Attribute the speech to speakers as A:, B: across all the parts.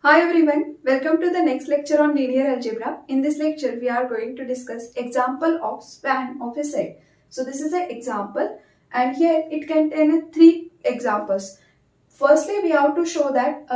A: Hi everyone, welcome to the next lecture on linear algebra. In this lecture, we are going to discuss example of span of a set. So this is an example and here it contains three examples. Firstly, we have to show that,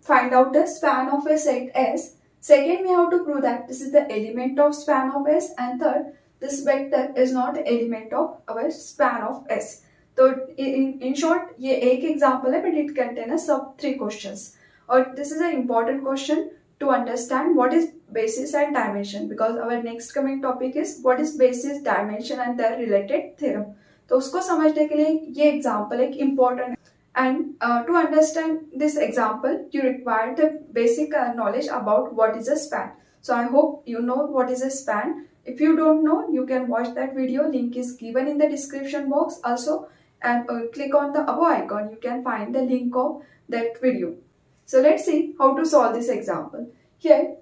A: find out the span of a set S. Second, we have to prove that this is the element of span of S. And third, this vector is not element of our span of S. So in short, ये एक example है, but it contains सब three questions. Or this is an important question to understand what is basis and dimension, because our next coming topic is what is basis, dimension and their related theorem. तो उसको समझने के लिए ये example एक important. And to understand this example, you require the basic knowledge about what is a span. So I hope you know what is a span. If you don't know, you can watch that video. Link is given in the description box also. And click on the above icon. You can find the link of that video. So let's see how to solve this example. Here,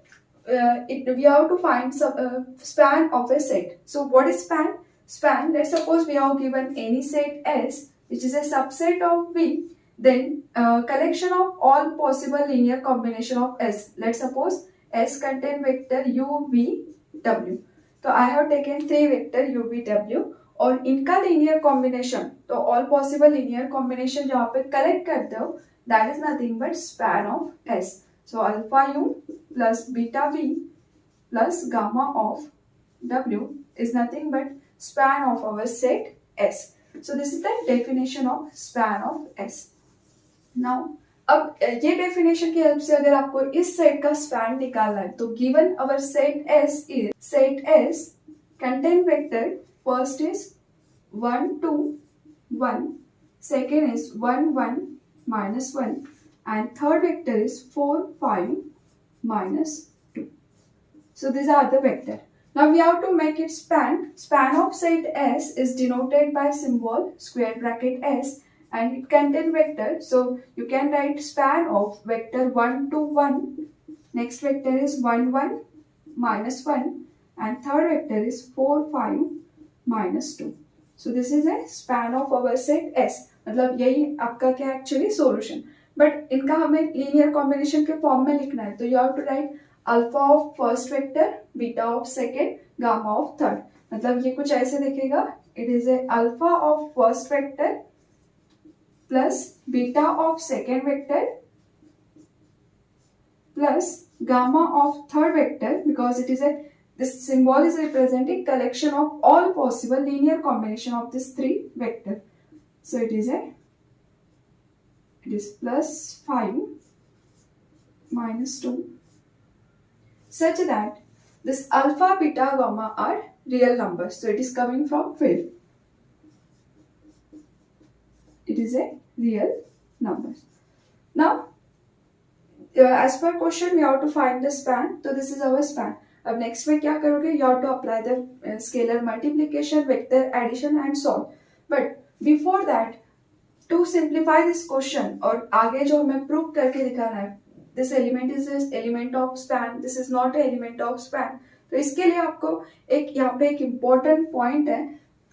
A: we have to find some span of a set. So what is span? Span, let's suppose we have given any set S, which is a subset of V, then collection of all possible linear combination of S. Let's suppose S contain vector U, V, W. So I have taken three vector U, V, W और इनका linear combination, तो all possible linear combination जहाँ पे collect करते हो, that is nothing but span of S. So alpha U plus beta V plus gamma of W is nothing but span of our set S. So this is the definition of span of S. Now, अब ये definition की help से अगर आपको इस set का span निकालना है, तो given our set S is set S contain vector first is 1 2 1, second is 1 1 minus 1 and third vector is 4 5 minus 2. So these are the vector. Now we have to make it span. Span of set S is denoted by symbol square bracket S and it contain vector. So you can write span of vector 1 to 1. Next vector is 1 1 minus 1 and third vector is 4 5 minus 2. So this is a span of our set S. मतलब यही आपका क्या actually solution. But इनका हमें linear combination के form में लिखना है, तो you have to write alpha of first vector, beta of second, gamma of third. मतलब ये कुछ ऐसे दिखेगा. It is a alpha of first vector plus beta of second vector plus gamma of third vector, because it is this symbol is representing collection of all possible linear combination of these three vector. So it is plus 5 minus 2 such that this alpha, beta, gamma are real numbers. So it is coming from field. It is a real number. Now, as per question, we have to find the span. So this is our span. अब next में क्या करोगे? You have to apply the scalar multiplication, vector addition and solve. But before that, to simplify this question और आगे जो हमें prove करके दिखाना है, this element is this element of span, this is not an element of span. तो इसके लिए आपको एक यहाँ पे एक important point है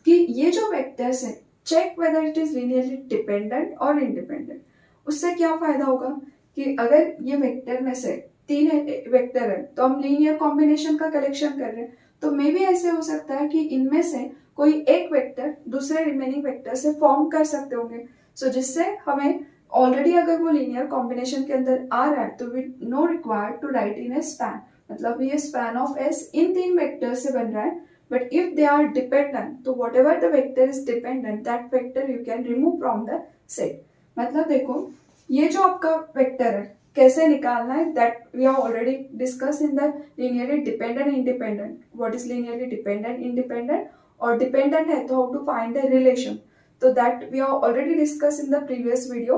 A: कि ये जो vectors है, check whether it is linearly dependent or independent. उससे क्या फायदा होगा कि अगर ये वेक्टर में से तीन वेक्टर है तो हम लीनियर कॉम्बिनेशन का कलेक्शन कर रहे हैं, तो मे भी ऐसे हो सकता है कि इनमें से कोई एक वेक्टर दूसरे रिमेनिंग वेक्टर से फॉर्म कर सकते होंगे. सो जिससे हमें ऑलरेडी अगर वो लीनियर कॉम्बिनेशन के अंदर आ रहा है तो we no required to write in a span. मतलब ये स्पैन ऑफ एस इन तीन वेक्टर से बन रहा है. But if they are dependent, तो whatever the vector is dependent, that vector you can remove from the set. मतलब देखो, ये जो आपका वेक्टर है कैसे निकालना है, that we have already discuss in the linearly dependent independent. What is linearly dependent independent, और डिपेंडेंट है तो how to find the relation. तो that we have already discuss in the previous video.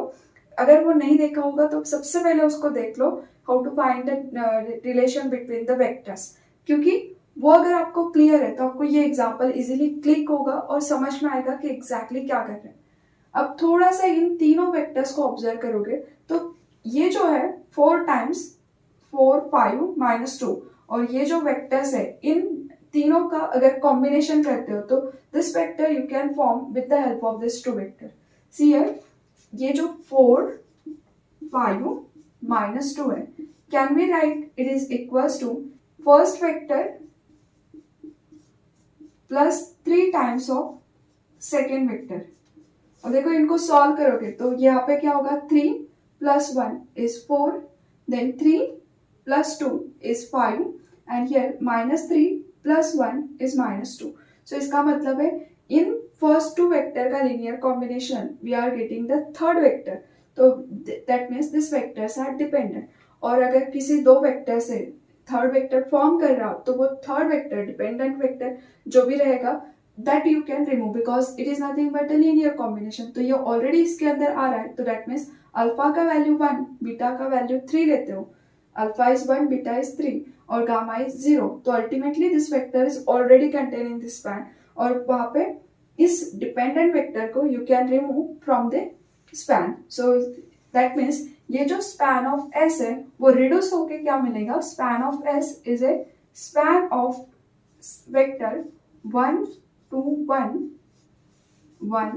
A: अगर वो नहीं देखा होगा तो सबसे पहले उसको देख लो, how to find the relation between the vectors. क्योंकि वो अगर आपको क्लियर है तो आपको ये एग्जाम्पल इजीली क्लिक होगा और समझ में आएगा कि एग्जैक्टली क्या कर रहे हैं. अब थोड़ा सा इन तीनों वेक्टर्स को ऑब्जर्व करोगे तो ये जो है 4 टाइम्स 4 5 minus 2, और ये जो वेक्टर्स है इन तीनों का अगर कॉम्बिनेशन करते हो तो this vector you can form with the help of this two vector. See here, ये जो 4 5 minus 2 है, can we write it is equals to first vector plus 3 times of second vector. अब देखो इनको सॉल्व करोगे तो यहाँ पे क्या होगा 3 plus 1 is 4, then 3 plus 2 is 5 and here minus 3 plus 1 is minus 2. So इसका मतलब है in first two vector का linear combination we are getting the third vector. तो that means this vectors are dependent. और अगर किसी दो वेक्टर से थर्ड वेक्टर फॉर्म कर रहा हो तो वो थर्ड वेक्टर डिपेंडेंट वेक्टर जो भी रहेगा that you can remove because it is nothing but a linear combination. तो ये ऑलरेडी इसके अंदर आ रहा है तो that means अल्फा का वैल्यू 1 बीटा का वैल्यू 3 लेते हो. अल्फा इज 1 बीटा इज 3 और गामा इज 0. तो ultimately this vector is already contain in this span और वहां पे इस डिपेंडेंट वेक्टर को you can remove from the span. So that means ये जो स्पैन ऑफ एस है वो रिड्यूस होके क्या मिलेगा. Span of S is a span of vector 1 2 1 1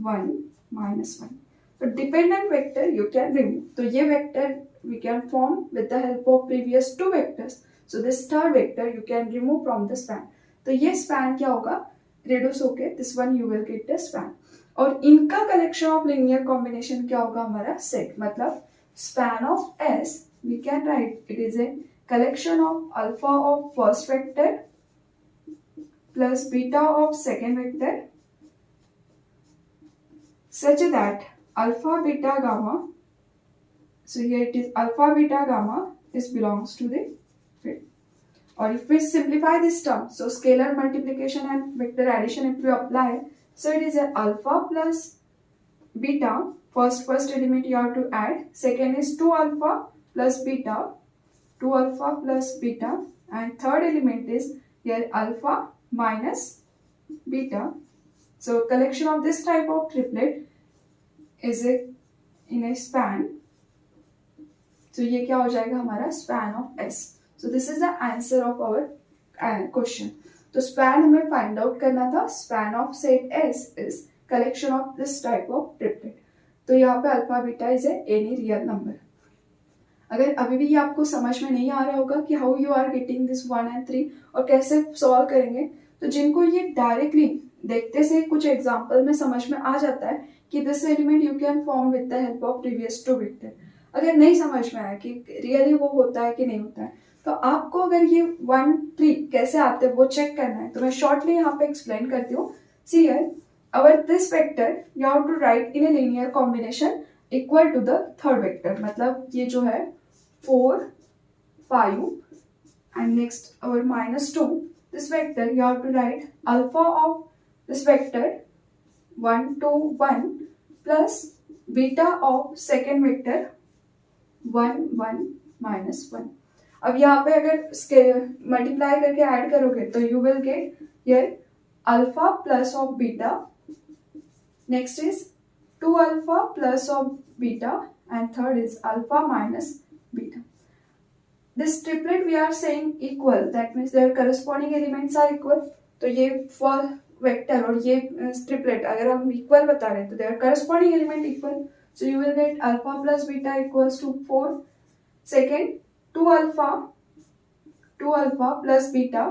A: 1 minus 1. So dependent vector you can remove. तो ये vector we can form with the help of previous two vectors. So this third vector you can remove from the span. तो ये span क्या होगा reduce होके this one you will get the span. और इनका collection of linear combination क्या होगा हमारा set. मतलब span of S we can write it is a collection of alpha of first vector plus beta of second vector such that alpha beta gamma, so here it is alpha beta gamma is belongs to the field. Or if we simplify this term, so scalar multiplication and vector addition if we apply, so it is a alpha plus beta. First element you have to add. Second is 2 alpha plus beta, 2 alpha plus beta, and third element is here alpha minus beta. So collection of this type of triplet is in a span. So ये क्या हो जाएगा हमारा span of S. So this is the answer of our question. तो span हमें find out करना था. Span of set S is collection of this type of triplet. तो यहाँ पे alpha beta is any real number. अगर अभी भी ये आपको समझ में नहीं आ रहा होगा कि how you are getting this 1 and 3 और कैसे सॉल्व करेंगे, तो जिनको ये डायरेक्टली देखते से कुछ एग्जांपल में समझ में आ जाता है कि this element you can form with the help of previous two vector. अगर नहीं समझ में आया कि रियली वो होता है कि नहीं होता है, तो आपको अगर ये 1 3 कैसे आते हैं वो चेक करना है. तो मैं शॉर्टली यहाँ पे एक्सप्लेन करती हूँ. See here our this vector you have to write in a linear combination equal to the third vector. मतलब ये जो है 4 5 and next our -2. This vector you have to write alpha of this vector 1 2 1 plus beta of second vector 1 1 -1. अब यहाँ पे अगर multiply करके add करोगे तो you will get here alpha plus of beta. Next is 2 alpha plus of beta and third is alpha minus beta. This triplet we are saying equal, that means their corresponding elements are equal. तो ये for vector और ये triplet अगर हम equal बता रहे हैं तो their corresponding element equal. So you will get alpha plus beta equals to 4. Second 2 alpha plus beta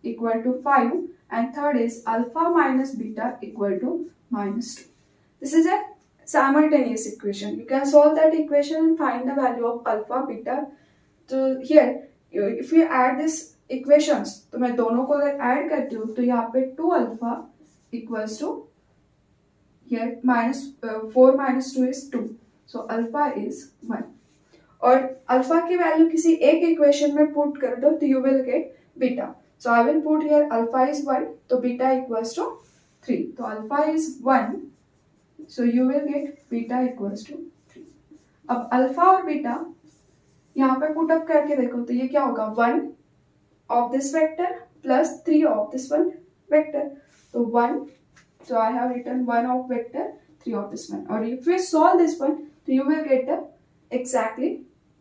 A: equal to 5 and third is alpha minus beta equal to -2. This is a simultaneous equation. You can solve that equation and find the value of alpha beta. तो here if you add this equations, तो मैं दोनों को अगर add करती हूँ तो यहाँ पे 2 alpha equals to here -4 - 2 is 2. So alpha is 1. और अल्फा की वैल्यू किसी एक इक्वेशन में पुट कर दो तो you will get beta. So I will put here alpha is 1 तो बीटा इक्वल्स टू 3. तो alpha is 1 so you will get beta equals to 3. अब अल्फा और बीटा यहाँ पे पुट अप करके देखो तो ये क्या होगा 1 of this vector plus 3 of this one vector. तो 1 so I have written 1 of vector 3 of this one. Or if we solve this one तो you will get the exactly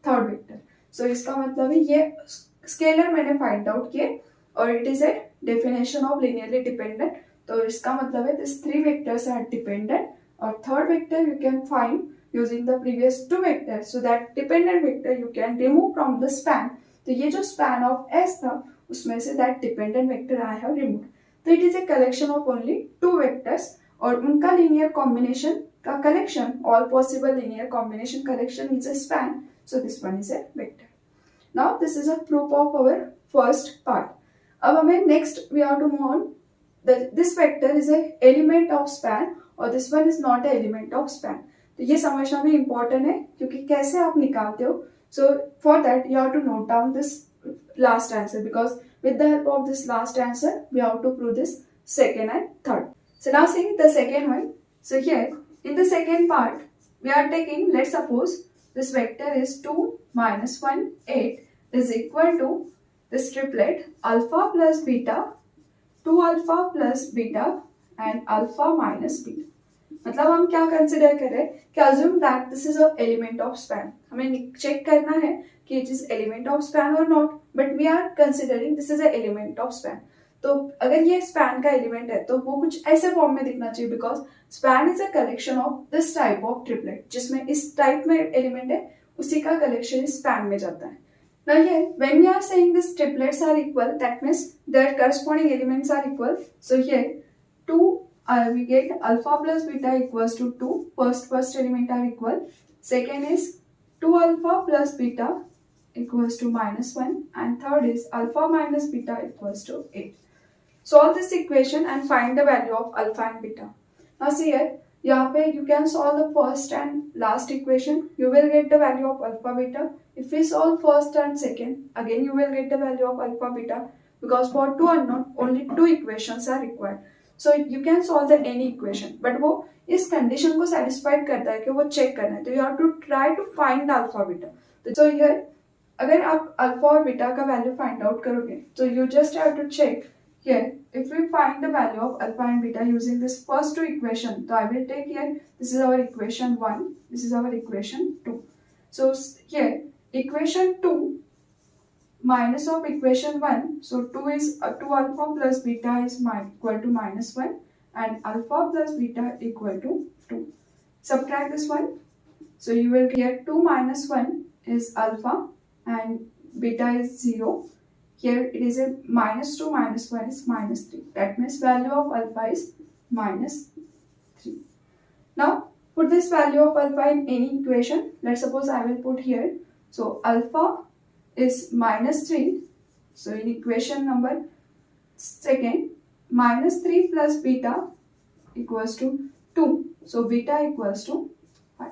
A: third vector. So इसका मतलब है ये scalar मैंने find out किए और it is a definition of linearly dependent. तो इसका मतलब है दिस 3 वेक्टर्स आर डिपेंडेंट और third vector you can find using the previous two vectors, so that dependent vector you can remove from the span. तो ये जो span of S था उसमें से that dependent vector I have removed. तो it is a collection of only two vectors और उनका linear combination का collection, all possible linear combination collection is a span. So this one is a vector. Now this is a proof of our first part. अब हमें next we have to move on. This vector is a element of span और this one is not a element of span. तो ये समझना भी important है क्योंकि कैसे आप निकालते हो. So for that you have to note down this last answer, because with the help of this last answer we have to prove this second and third. So now see the second one. So here in the second part we are taking, let's suppose this vector is 2 minus 1 8 is equal to this triplet alpha plus beta, 2 alpha plus beta and alpha minus beta. मतलब हम क्या consider कर रहे हैं कि assume that this is a element of span. हमें check करना है कि it is element of span or not, but we are considering this is a element of span. तो अगर ये span का element है तो वो कुछ ऐसे फॉर्म में दिखना चाहिए, because span is a collection of this type of triplet, जिसमें इस टाइप में element है उसी का collection span में जाता है. Now here, when we are saying these triplets are equal, that means their corresponding elements are equal. So here, 2, we get alpha plus beta equals to 2. First element are equal. Second is 2 alpha plus beta equals to minus 1. And third is alpha minus beta equals to 8. Solve this equation and find the value of alpha and beta. Now see here, यहाँ पे you can solve the first and last equation. You will get the value of alpha beta. If we solve first and second, again you will get the value of alpha beta, because for two unknown only two equations are required. So you can solve the any equation, but वो इस condition को satisfied करता है कि वो check करना है. तो you have to try to find alpha beta. So here अगर आप alpha और beta का value find out करोगे, so you just have to check. Here, if we find the value of alpha and beta using this first two equation, so I will take here, this is our equation 1, this is our equation 2. So here, equation 2 minus of equation 1, so 2 is 2 alpha plus beta is equal to minus 1 and alpha plus beta equal to 2. Subtract this one, so you will get 2 minus 1 is alpha and beta is 0. Here it is a minus 2 minus 1 is minus 3. That means value of alpha is minus 3. Now put this value of alpha in any equation. Let's suppose I will put here. So alpha is minus 3. So in equation number second, minus 3 plus beta equals to 2. So beta equals to 5.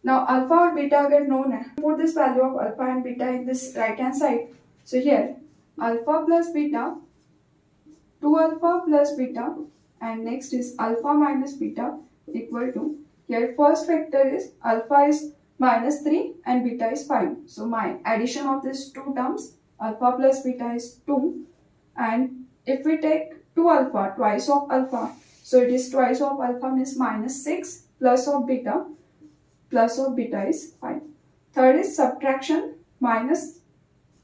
A: Now alpha or beta अगर known है, put this value of alpha and beta in this right hand side. So here alpha plus beta, 2 alpha plus beta and next is alpha minus beta equal to, here first vector is alpha is minus 3 and beta is 5. So my addition of these two terms, alpha plus beta is 2, and if we take 2 alpha, twice of alpha, so it is twice of alpha means minus 6 plus of beta, plus of beta is 5. Third is subtraction, minus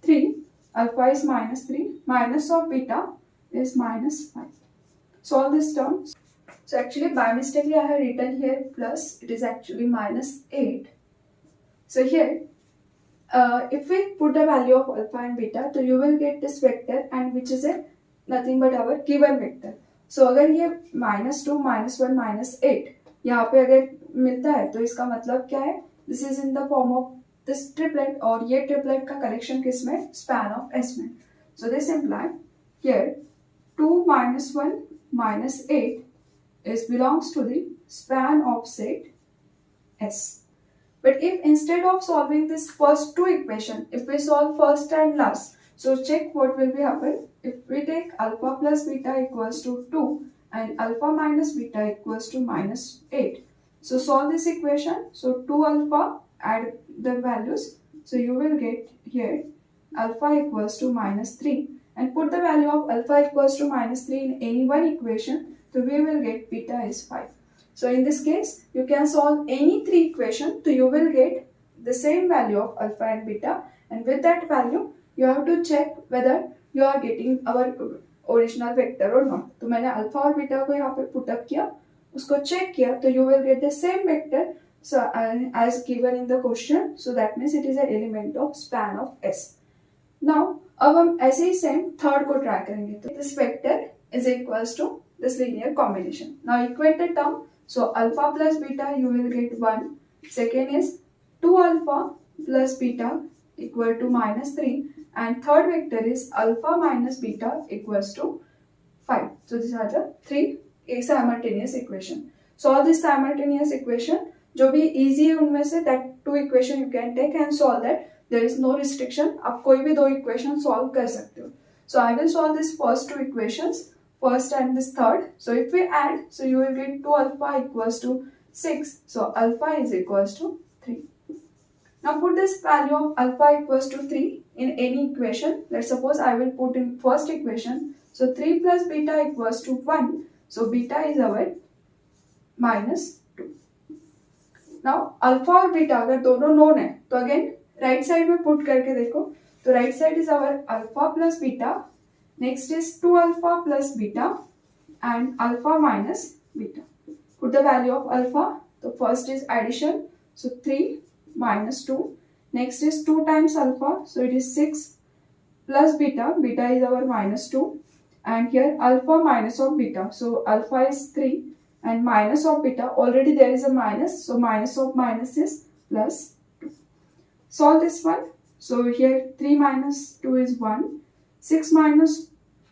A: 3, alpha is minus 3, minus of beta is minus 5. Solve this term. So actually by mistake I have written here plus, it is actually minus 8. So here if we put a value of alpha and beta, so you will get this vector and which is a nothing but our given vector. So अगर ये minus 2, minus 1, minus 8 यहाँ पे अगर मिलता है तो इसका मतलब क्या है, this is in the form of this triplet और ये ट्रिपलेट का कलेक्शन किस में, स्पैन ऑफ एस में. So this imply here 2 minus 1 minus 8 is belongs to the span of set S. But if instead of solving this first two equation, if we solve first and last, so check what will be happen. If we take alpha plus beta equals to 2 and alpha minus beta equals to minus 8. So solve this equation. So 2 alpha, add the values. So you will get here alpha equals to minus 3 and put the value of alpha equals to minus 3 in any one equation. So we will get beta is 5. So in this case, you can solve any three equations. So you will get the same value of alpha and beta. And with that value, you have to check whether you are getting our original vector और not. तो मैंने alpha और beta को यहाँ पे put up किया उसको check किया तो you will get the same vector so as given in the question, so that means it is an element of span of S. Now अब हम ऐसे ही सेम थर्ड को ट्राई करेंगे. तो this vector is equals to this linear combination. Now equate the term. So alpha plus beta you will get 1. Second is 2 alpha plus beta equal to -3, and third vector is alpha minus beta equals to 5. So these are the three simultaneous equation. Solve this simultaneous equation. जो भी easy है उनमें से that two equation you can take and solve that. There is no restriction. आप कोई भी दो equation solve कर सकते हो. So I will solve this first two equations, first and this third. So if we add, so you will get 2 alpha equals to 6. So alpha is equals to 3. Now put this value of alpha equals to 3 in any equation. Let's suppose I will put in first equation. So 3 plus beta equals to 1. So beta is our -2. Now alpha और beta अगर दोनों known है तो again right side में put करके देखो. तो right side is our alpha plus beta. Next is 2 alpha plus beta and alpha minus beta. Put the value of alpha. So first is addition. So 3 minus 2. Next is 2 times alpha. So it is 6 plus beta. Beta is our -2. And here alpha minus of beta. So alpha is 3 and minus of beta. Already there is a minus. So minus of minus is plus 2. Solve this one. So here 3 minus 2 is 1. 6 minus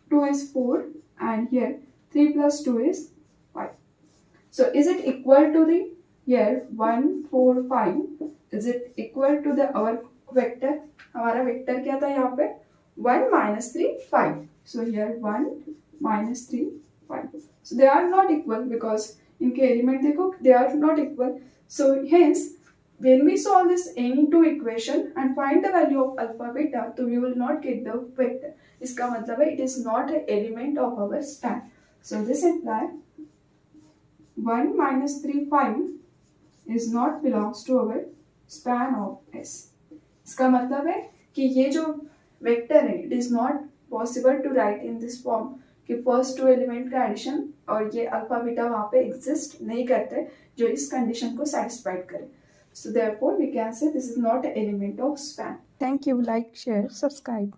A: 2 is 4. And here 3 plus 2 is 5. So is it equal to the here 1, 4, 5? Is it equal to the our vector? हमारा vector क्या था यहाँ पे? 1 minus 3, 5. So here 1 minus 3, 5. So they are not equal because इनके element देखो they are not equal. So hence when we solve this any two equation and find the value of alpha beta, so we will not get the vector. इसका मतलब है it is not an element of our span. So this implies 1 minus 3, 5 is not belongs to our span of S. इसका मतलब है कि ये जो vector है it is not possible to write in this form कि फर्स्ट टू एलिमेंट का addition और ये अल्फा बीटा वहाँ पे एग्जिस्ट नहीं करते जो इस कंडीशन को सेटिस्फाइड करे. So therefore we can say this is not an element of span. Thank you. Like, share, subscribe.